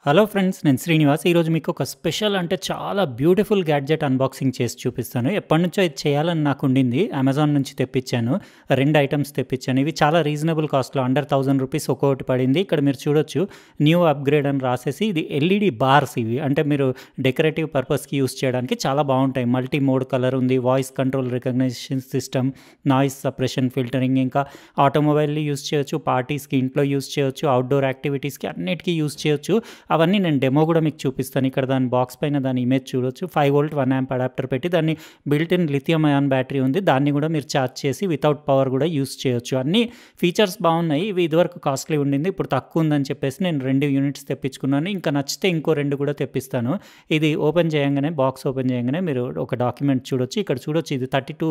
Hello friends, నేను శ్రీనివాస్. ఈరోజు మీకు ఒక స్పెషల్ అంటే చాలా బ్యూటిఫుల్ గ్యాడ్జెట్ అన్బాక్సింగ్ చేసి చూపిస్తాను. ఎప్పటినుంచో ఇది చేయాలని నాకు ఉండింది. అమెజాన్ నుంచి తెప్పించాను. 2 ఐటమ్స్ తెప్పించాను. ఇవి చాలా రీజనబుల్ కాస్ట్‌లో అండర్ రూ. 1000 ఒక్కొక్కటి పడింది. ఇక్కడ మీరు చూడొచ్చు, న్యూ అప్‌గ్రేడ్ అని రాసేసి ఇది ఎల్ఈడి బార్స్ ఇవి. అంటే మీరు డెకరేటివ్ పర్పస్‌కి యూజ్ చేయడానికి చాలా బాగుంటాయి. మల్టీ మోడ్ కలర్ ఉంది, voice control recognition system, noise suppression filtering, ఇంకా ఆటోమొబైల్‌ని యూజ్ చేయొచ్చు, పార్టీస్‌కి ఇంట్లో యూజ్ చేయొచ్చు, అవుట్‌డోర్ యాక్టివిటీస్‌కి అన్నిటికి యూజ్ చేయొచ్చు. అవన్నీ నేను డెమో కూడా మీకు చూపిస్తాను. ఇక్కడ దాని బాక్స్ పైన దాని ఇమేజ్ చూడొచ్చు. 5 వోల్ట్ 1 యాంప్ అడాప్టర్ పెట్టి దాన్ని built in lithium ion battery ఉంది. దాన్ని కూడా మీరు ఛార్జ్ చేసి వితౌట్ పవర్ కూడా యూజ్ చేయొచ్చు. అన్ని ఫీచర్స్ బాగున్నాయి. ఇవి ఇదివరకు కాస్ట్లీ ఉండింది, ఇప్పుడు తక్కువ ఉందని చెప్పేసి నేను 2 యూనిట్స్ తెప్పించుకున్నాను. ఇంకా నచ్చితే ఇంకో 2 కూడా తెప్పిస్తాను. ఇది ఓపెన్ చేయంగానే, బాక్స్ ఓపెన్ చేయంగానే మీరు ఒక డాక్యుమెంట్ చూడొచ్చు. ఇక్కడ చూడొచ్చు, ఇది 32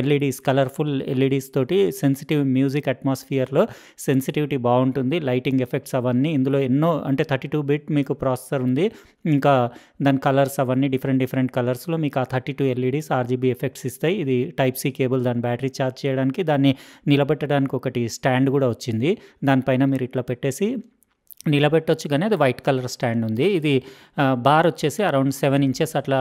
ఎల్ఈడీస్, కలర్ఫుల్ ఎల్ఈడీస్ తోటి సెన్సిటివ్ మ్యూజిక్ అట్మాస్ఫియర్లో సెన్సిటివిటీ బాగుంటుంది, లైటింగ్ ఎఫెక్ట్స్ అవన్నీ ఇందులో ఎన్నో, అంటే 32 బిట్ మీకు ప్రాసెసర్ ఉంది. ఇంకా దాని కలర్స్ అవన్నీ డిఫరెంట్ కలర్స్లో మీకు ఆ 32 ఎల్ఈడీస్ ఆర్జీబీ ఎఫెక్ట్స్ ఇస్తాయి. ఇది టైప్ సి కేబుల్, దాని బ్యాటరీ ఛార్జ్ చేయడానికి, దాన్ని నిలబెట్టడానికి ఒకటి స్టాండ్ కూడా వచ్చింది. దానిపైన మీరు ఇట్లా పెట్టేసి నిలబెట్టొచ్చు, కానీ అది వైట్ కలర్ స్టాండ్ ఉంది. ఇది బార్ వచ్చేసి అరౌండ్ 7 ఇంచెస్ అట్లా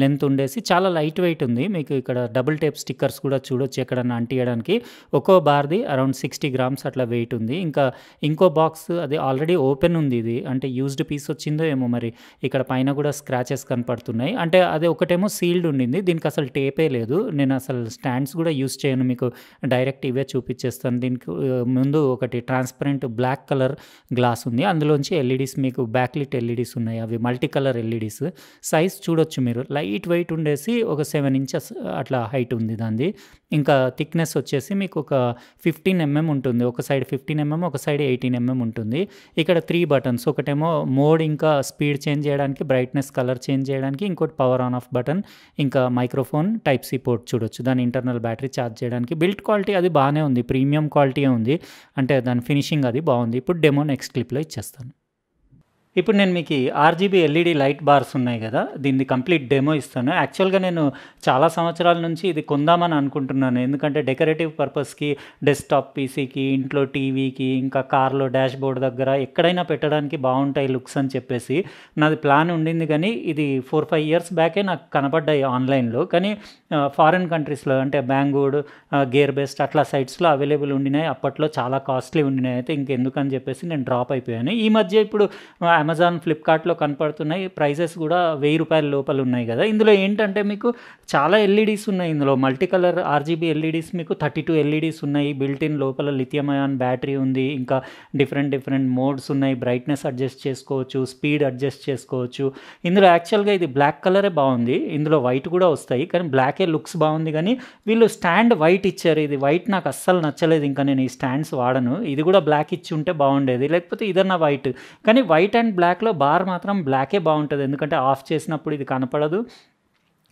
లెంత్ ఉండేసి చాలా లైట్ వెయిట్ ఉంది. మీకు ఇక్కడ డబుల్ టేప్ స్టిక్కర్స్ కూడా చూడొచ్చు ఎక్కడన్నా అంటియడానికి. ఒక్కో బార్ది అరౌండ్ 60 గ్రామ్స్ అట్లా వెయిట్ ఉంది. ఇంకా ఇంకో బాక్స్ అది ఆల్రెడీ ఓపెన్ ఉంది. ఇది అంటే యూజ్డ్ పీస్ వచ్చిందో ఏమో మరి. ఇక్కడ పైన కూడా స్క్రాచెస్ కనపడుతున్నాయి. అంటే అది ఒకటేమో సీల్డ్ ఉండింది, దీనికి అసలు టేపే లేదు. నేను అసలు స్టాండ్స్ కూడా యూజ్ చేయను, మీకు డైరెక్ట్ ఇవే చూపించేస్తాను. దీనికి ముందు ఒకటి ట్రాన్స్పరెంట్ బ్లాక్ కలర్ గ్లాస్ ఉంది. అందులోంచి ఎల్ఈడీస్, మీకు బ్యాక్లిట్ ఎల్ఈడీస్ ఉన్నాయి, అవి మల్టీ కలర్ ఎల్ఈడీస్. సైజ్ చూడొచ్చు మీరు, లైట్ వెయిట్ ఉండేసి ఒక 7 ఇంచెస్ అట్లా హైట్ ఉంది దాన్ని. ఇంకా థిక్నెస్ వచ్చేసి మీకు ఒక 15 mm ఉంటుంది. ఒక సైడ్ 15 mm, ఒక సైడ్ 18 mm ఉంటుంది. ఇక్కడ 3 బటన్స్, ఒకటేమో మోడ్, ఇంకా స్పీడ్ చేంజ్ చేయడానికి, బ్రైట్నెస్ కలర్ చేంజ్ చేయడానికి, ఇంకోటి పవర్ ఆన్ ఆఫ్ బటన్, ఇంకా మైక్రోఫోన్, టైప్ సి పోర్ట్ చూడొచ్చు, దాని ఇంటర్నల్ బ్యాటరీ ఛార్జ్ చేయడానికి. బిల్డ్ క్వాలిటీ అది బాగానే ఉంది, ప్రీమియం క్వాలిటీయే ఉంది. అంటే దాని ఫినిషింగ్ అది బాగుంది. ఇప్పుడు డెమో నెక్స్ట్ క్లిప్లో ఇచ్చేస్తాను. ఇప్పుడు నేను మీకు ఆర్జీబీ ఎల్ఈడి లైట్ బార్స్ ఉన్నాయి కదా, దీన్ని కంప్లీట్ డెమో ఇస్తాను. యాక్చువల్గా నేను చాలా సంవత్సరాల నుంచి ఇది కొందామని అనుకుంటున్నాను. ఎందుకంటే డెకరేటివ్ పర్పస్కి, డెస్క్టాప్ పీసీకి, ఇంట్లో టీవీకి, ఇంకా కార్లో డాష్ బోర్డ్ దగ్గర ఎక్కడైనా పెట్టడానికి బాగుంటాయి లుక్స్ అని చెప్పేసి నాది ప్లాన్ ఉండింది. కానీ ఇది 4-5 ఇయర్స్ బ్యాకే నాకు కనపడ్డాయి ఆన్లైన్లో. కానీ ఫారిన్ కంట్రీస్లో, అంటే బెంగళూరు, గేర్ బెస్ట్ అట్లా సైట్స్లో అవైలబుల్ ఉండినాయి. అప్పట్లో చాలా కాస్ట్లీ ఉండినాయి. అయితే ఇంకెందుకని చెప్పేసి నేను డ్రాప్ అయిపోయాను. ఈ మధ్య ఇప్పుడు అమెజాన్, ఫ్లిప్కార్ట్లో కనపడుతున్నాయి. ప్రైజెస్ కూడా ₹1000 లోపల ఉన్నాయి కదా. ఇందులో ఏంటంటే మీకు చాలా ఎల్ఈడీస్ ఉన్నాయి. ఇందులో మల్టీ కలర్ ఆర్జీబీ ఎల్ఈడీస్ మీకు 32 ఎల్ఈడీస్ ఉన్నాయి. బిల్ట్ ఇన్ లోపల లిథియం అయాన్ బ్యాటరీ ఉంది. ఇంకా డిఫరెంట్ మోడ్స్ ఉన్నాయి. బ్రైట్నెస్ అడ్జస్ట్ చేసుకోవచ్చు, స్పీడ్ అడ్జస్ట్ చేసుకోవచ్చు. ఇందులో యాక్చువల్గా ఇది బ్లాక్ కలరే బాగుంది. ఇందులో వైట్ కూడా వస్తాయి, కానీ బ్లాకే లుక్స్ బాగుంది. కానీ వీళ్ళు స్టాండ్ వైట్ ఇచ్చారు. ఇది వైట్ నాకు అస్సలు నచ్చలేదు. ఇంకా నేను ఈ స్టాండ్స్ వాడను. ఇది కూడా బ్లాక్ ఇచ్చి ఉంటే బాగుండేది, లేకపోతే ఇదన్నా వైట్. కానీ వైట్ అండ్ బ్లాక్లో బార్ మాత్రం బ్లాకే బాగుంటుంది, ఎందుకంటే ఆఫ్ చేసినప్పుడు ఇది కనపడదు.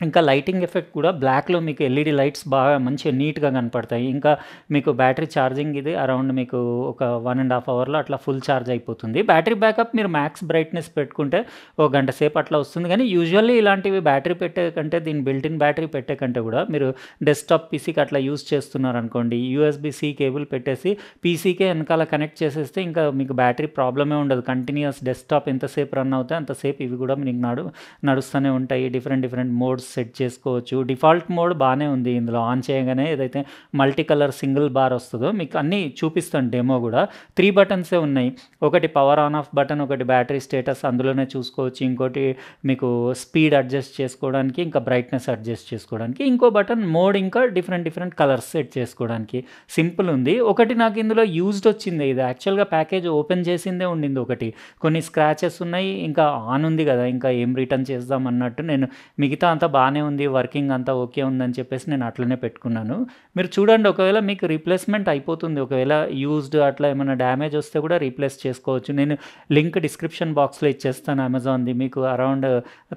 ఇంకా లైటింగ్ ఎఫెక్ట్ కూడా బ్లాక్లో మీకు ఎల్ఈడి లైట్స్ బాగా మంచిగా నీట్గా కనపడతాయి. ఇంకా మీకు బ్యాటరీ ఛార్జింగ్ ఇది అరౌండ్ మీకు ఒక 1.5 అవర్లో అట్లా ఫుల్ ఛార్జ్ అయిపోతుంది. బ్యాటరీ బ్యాకప్ మీరు మ్యాక్స్ బ్రైట్నెస్ పెట్టుకుంటే ఒక గంట సేపు అట్లా వస్తుంది. కానీ యూజువల్లీ ఇలాంటివి బ్యాటరీ పెట్టే కంటే, దీని బిల్టిన్ బ్యాటరీ పెట్టే కంటే కూడా మీరు డెస్క్టాప్ పీసీకి అట్లా యూజ్ చేస్తున్నారు అనుకోండి, యూఎస్బి-C కేబుల్ పెట్టేసి పీసీకే వెనకాల కనెక్ట్ చేసేస్తే ఇంకా మీకు బ్యాటరీ ప్రాబ్లమే ఉండదు. కంటిన్యూస్ డెస్క్టాప్ ఎంతసేపు రన్ అవుతాయి అంతసేపు ఇవి కూడా మీకు నడుస్తూనే ఉంటాయి. డిఫరెంట్ మోడ్స్ సెట్ చేసుకోవచ్చు. డిఫాల్ట్ మోడ్ బాగానే ఉంది. ఇందులో ఆన్ చేయగానే ఏదైతే మల్టీ కలర్ సింగిల్ బార్ వస్తుందో మీకు అన్నీ చూపిస్తాను డెమో కూడా. 3 బటన్సే ఉన్నాయి. ఒకటి పవర్ ఆన్ ఆఫ్ బటన్, ఒకటి బ్యాటరీ స్టేటస్ అందులోనే చూసుకోవచ్చు, ఇంకోటి మీకు స్పీడ్ అడ్జస్ట్ చేసుకోవడానికి, ఇంకా బ్రైట్నెస్ అడ్జస్ట్ చేసుకోవడానికి, ఇంకో బటన్ మోడ్, ఇంకా డిఫరెంట్ కలర్స్ సెట్ చేసుకోవడానికి. సింపుల్ ఉంది. ఒకటి నాకు ఇందులో యూజ్డ్ వచ్చింది. ఇది యాక్చువల్గా ప్యాకేజ్ ఓపెన్ చేసిందే ఉండింది ఒకటి. కొన్ని స్క్రాచెస్ ఉన్నాయి, ఇంకా ఆన్ ఉంది కదా, ఇంకా ఏం రిటర్న్ చేద్దాం అన్నట్టు నేను మిగతా అంతా బాగానే ఉంది, వర్కింగ్ అంతా ఓకే ఉందని చెప్పేసి నేను అట్లనే పెట్టుకున్నాను. మీరు చూడండి, ఒకవేళ మీకు రీప్లేస్మెంట్ అయిపోతుంది. ఒకవేళ యూజ్డ్ అట్లా ఏమైనా డ్యామేజ్ వస్తే కూడా రీప్లేస్ చేసుకోవచ్చు. నేను లింక్ డిస్క్రిప్షన్ బాక్స్లో ఇచ్చేస్తాను అమెజాన్ది. మీకు అరౌండ్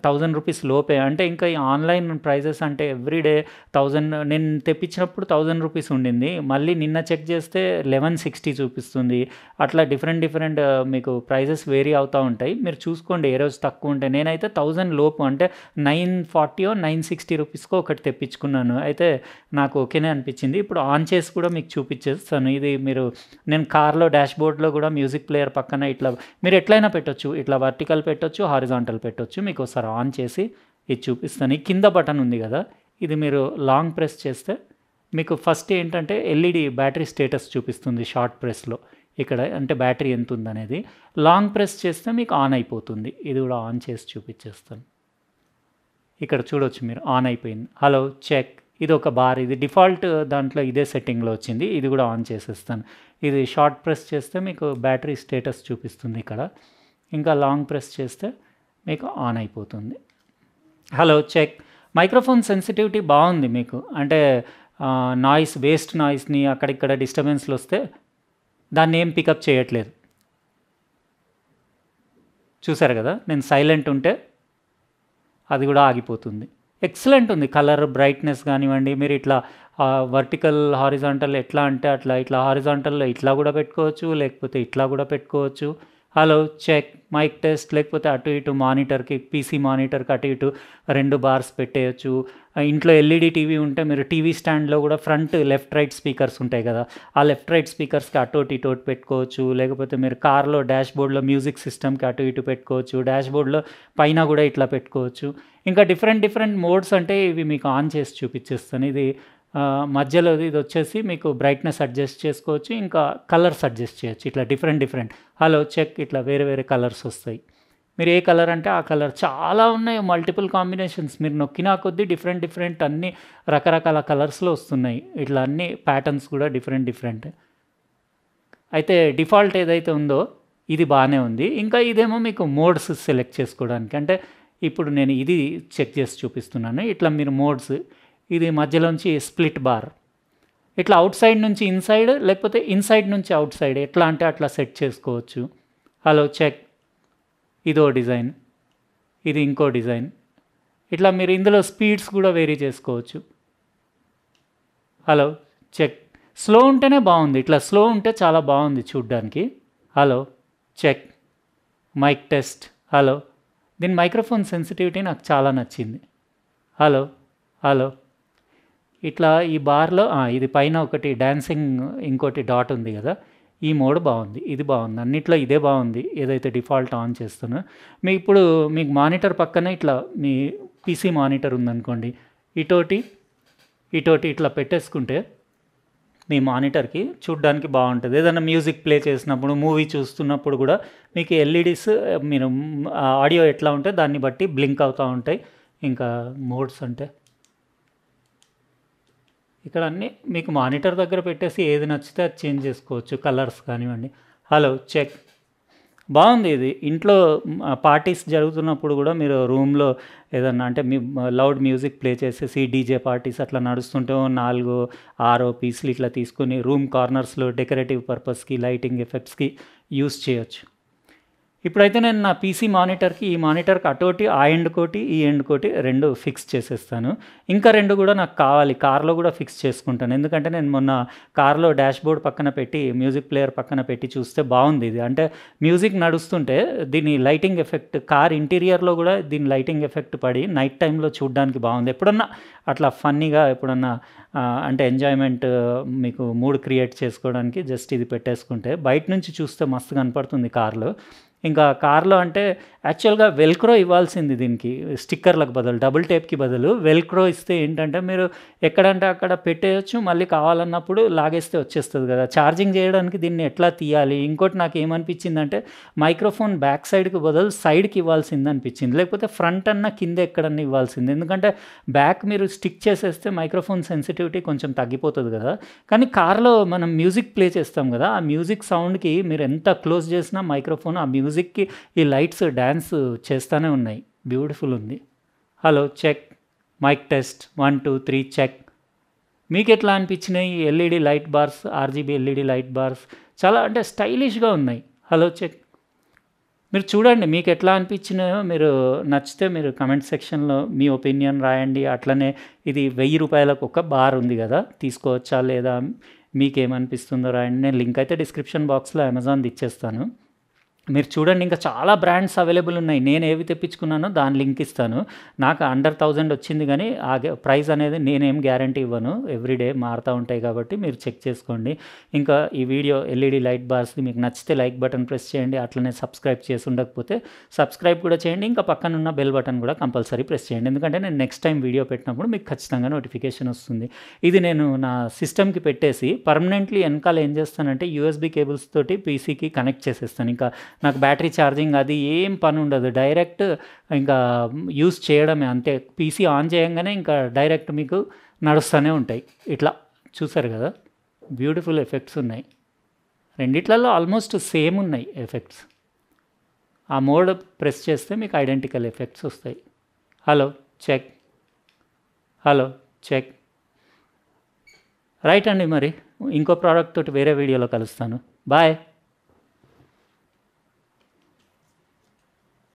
₹1000 లోపే. అంటే ఇంకా ఈ ఆన్లైన్ ప్రైజెస్ అంటే ఎవ్రీడే 1000, నేను తెప్పించినప్పుడు ₹1000 ఉండింది. మళ్ళీ నిన్న చెక్ చేస్తే 1160 చూపిస్తుంది. అట్లా డిఫరెంట్ మీకు ప్రైజెస్ వేరీ అవుతూ ఉంటాయి. మీరు చూసుకోండి ఏ రోజు తక్కువ ఉంటాయి. నేనైతే 1000 లోపు, అంటే 940 రూ. 960కో ఒకటి తెప్పించుకున్నాను. అయితే నాకు ఓకేనే అనిపించింది. ఇప్పుడు ఆన్ చేసి కూడా మీకు చూపించేస్తాను. ఇది నేను కార్లో డాష్‌బోర్డ్‌లో కూడా మ్యూజిక్ ప్లేయర్ పక్కన ఇట్లా మీరు ఎట్లైనా పెట్టొచ్చు. ఇట్లా వర్టికల్ పెట్టొచ్చు, హారిజాంటల్ పెట్టొచ్చు. మీకు ఒకసారి ఆన్ చేసి ఇది చూపిస్తాను. ఈ కింద బటన్ ఉంది కదా, ఇది మీరు లాంగ్ ప్రెస్ చేస్తే మీకు ఫస్ట్ ఏంటంటే ఎల్ఈడి బ్యాటరీ స్టేటస్ చూపిస్తుంది షార్ట్ ప్రెస్‌లో. ఇక్కడ అంటే బ్యాటరీ ఎంత ఉందనేది. లాంగ్ ప్రెస్ చేస్తే మీకు ఆన్ అయిపోతుంది. ఇది కూడా ఆన్ చేసి చూపించేస్తాను. ఇక్కడ చూడొచ్చు మీరు, ఆన్ అయిపోయింది. Hello check. ఇది ఒక బార్, ఇది డిఫాల్ట్ దాంట్లో ఇదే సెట్టింగ్లో వచ్చింది. ఇది కూడా ఆన్ చేసేస్తాను. ఇది షార్ట్ ప్రెస్ చేస్తే మీకు బ్యాటరీ స్టేటస్ చూపిస్తుంది ఇక్కడ. ఇంకా లాంగ్ ప్రెస్ చేస్తే మీకు ఆన్ అయిపోతుంది. Hello check. మైక్రోఫోన్ సెన్సిటివిటీ బాగుంది మీకు. అంటే నాయిస్, వేస్ట్ నాయిస్ని అక్కడిక్కడ డిస్టర్బెన్స్లు వస్తే దాన్ని ఏం పికప్ చేయట్లేదు. చూసారు కదా, నేను సైలెంట్ ఉంటే అది కూడా ఆగిపోతుంది. ఎక్సలెంట్ ఉంది. కలర్ బ్రైట్నెస్ కానివ్వండి, మీరు ఇట్లా వర్టికల్ హారిజాంటల్ ఎట్లా అంటే అట్లా, ఇట్లా హారిజాంటల్లో ఇట్లా కూడా పెట్టుకోవచ్చు, లేకపోతే ఇట్లా కూడా పెట్టుకోవచ్చు. Hello check, mic test. లేకపోతే అటు ఇటు మానిటర్కి, పీసీ మానిటర్కి అటు ఇటు 2 బార్స్ పెట్టేయచ్చు. ఇంట్లో ఎల్ఈడి టీవీ ఉంటే మీరు టీవీ స్టాండ్లో కూడా ఫ్రంట్ లెఫ్ట్ రైట్ స్పీకర్స్ ఉంటాయి కదా, ఆ లెఫ్ట్ రైట్ స్పీకర్స్కి అటోటి ఇటోటి పెట్టుకోవచ్చు. లేకపోతే మీరు కార్లో డాష్బోర్డ్లో మ్యూజిక్ సిస్టమ్కి అటు ఇటు పెట్టుకోవచ్చు. డాష్బోర్డ్లో పైన కూడా ఇట్లా పెట్టుకోవచ్చు. ఇంకా డిఫరెంట్ మోడ్స్ అంటే ఇవి మీకు ఆన్ చేసి చూపించేస్తాను. ఇది మధ్యలో ఇది వచ్చేసి మీకు బ్రైట్నెస్ అడ్జస్ట్ చేసుకోవచ్చు. ఇంకా కలర్స్ అడ్జస్ట్ చేయొచ్చు. ఇట్లా డిఫరెంట్. హలో చెక్, ఇట్లా వేరే కలర్స్ వస్తాయి. మీరు ఏ కలర్ అంటే ఆ కలర్. చాలా ఉన్నాయి, మల్టిపుల్ కాంబినేషన్స్. మీరు నొక్కినా కొద్దీ డిఫరెంట్ అన్ని రకరకాల కలర్స్లో వస్తున్నాయి. ఇట్లా అన్ని ప్యాటర్న్స్ కూడా డిఫరెంట్. అయితే డిఫాల్ట్ ఏదైతే ఉందో ఇది బాగానే ఉంది. ఇంకా ఇదేమో మీకు మోడ్స్ సెలెక్ట్ చేసుకోవడానికి. అంటే ఇప్పుడు నేను ఇది చెక్ చేసి చూపిస్తున్నాను. ఇట్లా మీరు మోడ్స్, ఇది మధ్యలోంచి స్ప్లిట్ బార్, ఇట్లా అవుట్ సైడ్ నుంచి ఇన్సైడ్, లేకపోతే ఇన్సైడ్ నుంచి అవుట్ సైడ్, ఎట్లా అంటే అట్లా సెట్ చేసుకోవచ్చు. Hello check. ఇదో డిజైన్, ఇది ఇంకో డిజైన్. ఇట్లా మీరు ఇందులో స్పీడ్స్ కూడా వేరీ చేసుకోవచ్చు. Hello check. స్లో ఉంటేనే బాగుంది. ఇట్లా స్లో ఉంటే చాలా బాగుంది చూడ్డానికి. Hello check. Mic test. Hello. దీని మైక్రోఫోన్ సెన్సిటివిటీ నాకు చాలా నచ్చింది. హలో. ఇట్లా ఈ బార్లో ఇది పైన ఒకటి డాన్సింగ్ ఇంకోటి డాట్ ఉంది కదా, ఈ మోడ్ బాగుంది. ఇది బాగుంది. అన్నిట్లో ఇదే బాగుంది. ఏదైతే డిఫాల్ట్ ఆన్ చేస్తున్నా ఇప్పుడు మీకు మానిటర్ పక్కనే ఇట్లా మీ పీసీ మానిటర్ ఉందనుకోండి, ఇటోటి ఇట్లా పెట్టేసుకుంటే మీ మానిటర్కి చూడ్డానికి బాగుంటుంది. ఏదైనా మ్యూజిక్ ప్లే చేసినప్పుడు, మూవీ చూస్తున్నప్పుడు కూడా మీకు ఎల్ఈడీస్, మీరు ఆడియో ఎట్లా ఉంటే దాన్ని బట్టి బ్లింక్ అవుతూ ఉంటాయి. ఇంకా మోడ్స్ అంటే ఇక్కడ అన్నీ మీకు మానిటర్ దగ్గర పెట్టేసి ఏది నచ్చితే అది చేంజ్ చేసుకోవచ్చు. కలర్స్ కానివ్వండి. Hello check. బాగుంది ఇది. ఇంట్లో పార్టీస్ జరుగుతున్నప్పుడు కూడా మీరు రూమ్లో ఏదన్నా అంటే మీ లౌడ్ మ్యూజిక్ ప్లే చేసేసి డీజే పార్టీస్ అట్లా నడుస్తుంటే 4, 6 పీసులు ఇట్లా తీసుకొని రూమ్ కార్నర్స్లో డెకరేటివ్ పర్పస్కి, లైటింగ్ ఎఫెక్ట్స్కి యూస్ చేయొచ్చు. ఇప్పుడైతే నేను నా పీసీ మానిటర్కి, ఈ మానిటర్కి అటోటి ఆ ఎండ్ కోటి ఈ ఎండ్ కోటి 2 ఫిక్స్ చేసేస్తాను. ఇంకా 2 కూడా నాకు కావాలి. కార్లో కూడా ఫిక్స్ చేసుకుంటాను. ఎందుకంటే నేను మొన్న కార్లో డాష్బోర్డ్ పక్కన పెట్టి, మ్యూజిక్ ప్లేయర్ పక్కన పెట్టి చూస్తే బాగుంది ఇది. అంటే మ్యూజిక్ నడుస్తుంటే దీని లైటింగ్ ఎఫెక్ట్, కార్ ఇంటీరియర్లో కూడా దీని లైటింగ్ ఎఫెక్ట్ పడి నైట్ టైంలో చూడడానికి బాగుంది. ఎప్పుడన్నా అట్లా ఫన్నీగా ఎప్పుడన్నా అంటే ఎంజాయ్మెంట్ మీకు మూడ్ క్రియేట్ చేసుకోవడానికి జస్ట్ ఇది పెట్టేసుకుంటే బయట నుంచి చూస్తే మస్తు కనపడుతుంది కార్లో. ఇంకా కార్లో అంటే యాక్చువల్గా వెల్క్రో ఇవ్వాల్సింది దీనికి, స్టిక్కర్లకు బదులు, డబుల్ టేప్కి బదులు వెల్క్రో ఇస్తే ఏంటంటే మీరు ఎక్కడంటే అక్కడ పెట్టేయచ్చు, మళ్ళీ కావాలన్నప్పుడు లాగేస్తే వచ్చేస్తుంది కదా. ఛార్జింగ్ చేయడానికి దీన్ని ఎట్లా తీయాలి. ఇంకోటి నాకు ఏమనిపించిందంటే మైక్రోఫోన్ బ్యాక్ సైడ్కి బదులు సైడ్కి ఇవ్వాల్సింది అనిపించింది. లేకపోతే ఫ్రంట్ అన్న కింద ఎక్కడన్నా ఇవ్వాల్సింది. ఎందుకంటే బ్యాక్ మీరు స్టిక్ చేసేస్తే మైక్రోఫోన్ సెన్సిటివిటీ కొంచెం తగ్గిపోతుంది కదా. కానీ కార్లో మనం మ్యూజిక్ ప్లే చేస్తాం కదా, ఆ మ్యూజిక్ సౌండ్కి మీరు ఎంత క్లోజ్ చేసినా మైక్రోఫోన్ ఆ మ్యూజిక్కి ఈ లైట్స్ డ్యాన్స్ చేస్తూనే ఉన్నాయి. బ్యూటిఫుల్ ఉంది. Hello check. Mic test 1 2 3 check. మీకు ఎట్లా అనిపించినాయి LED light bars, RGB LED light bars? చాలా అంటే స్టైలిష్గా ఉన్నాయి. Hello check. మీరు చూడండి మీకు ఎట్లా అనిపించినాయో. మీరు నచ్చితే మీరు కమెంట్ సెక్షన్లో మీ ఒపీనియన్ రాయండి. అట్లనే ఇది 1000 రూపాయలకు ఒక బార్ ఉంది కదా, తీసుకోవచ్చా లేదా మీకేమనిపిస్తుందో రాయండి. నేను లింక్ అయితే డిస్క్రిప్షన్ బాక్స్లో అమెజాన్ది ఇచ్చేస్తాను. మీరు చూడండి ఇంకా చాలా బ్రాండ్స్ అవైలబుల్ ఉన్నాయి. నేను ఏవి తెప్పించుకున్నానో దాని లింక్ ఇస్తాను. నాకు అండర్ 1000 వచ్చింది గానీ ప్రైస్ అనేది నేనేం గ్యారంటీ ఇవ్వను. ఎవ్రీడే మారుతా ఉంటాయి కాబట్టి మీరు చెక్ చేసుకోండి. ఇంకా ఈ వీడియో ఎల్ఈడి లైట్ బార్స్‌ది మీకు నచ్చితే లైక్ బటన్ ప్రెస్ చేయండి. అట్లనే సబ్స్క్రైబ్ చేసి ఉండకపోతే సబ్స్క్రైబ్ కూడా చేయండి. ఇంకా పక్కనున్న బెల్ బటన్ కూడా కంపల్సరీ ప్రెస్ చేయండి. ఎందుకంటే నేను నెక్స్ట్ టైం వీడియో పెట్టినప్పుడు మీకు ఖచ్చితంగా నోటిఫికేషన్ వస్తుంది. ఇది నేను నా సిస్టమ్‌కి పెట్టేసి పర్మనెంట్‌లీ ఎనకాల ఏం చేస్తానంటే యూఎస్‌బీ కేబుల్స్ తోటి పీసీకి కనెక్ట్ చేసేస్తాను. ఇంకా నాకు బ్యాటరీ ఛార్జింగ్ అది ఏం పని ఉండదు. డైరెక్ట్ ఇంకా యూజ్ చేయడమే అంతే. పీసీ ఆన్ చేయంగానే ఇంకా డైరెక్ట్ మీకు నడుస్తూనే ఉంటాయి. ఇట్లా చూసారు కదా, బ్యూటిఫుల్ ఎఫెక్ట్స్ ఉన్నాయి. రెండిట్లలో ఆల్మోస్ట్ సేమ్ ఉన్నాయి ఎఫెక్ట్స్. ఆ మోడ్ ప్రెస్ చేస్తే మీకు ఐడెంటికల్ ఎఫెక్ట్స్ వస్తాయి. Hello check, hello check. Right అండి, మరి ఇంకో ప్రోడక్ట్ తోటి వేరే వీడియోలో కలుస్తాను. బాయ్.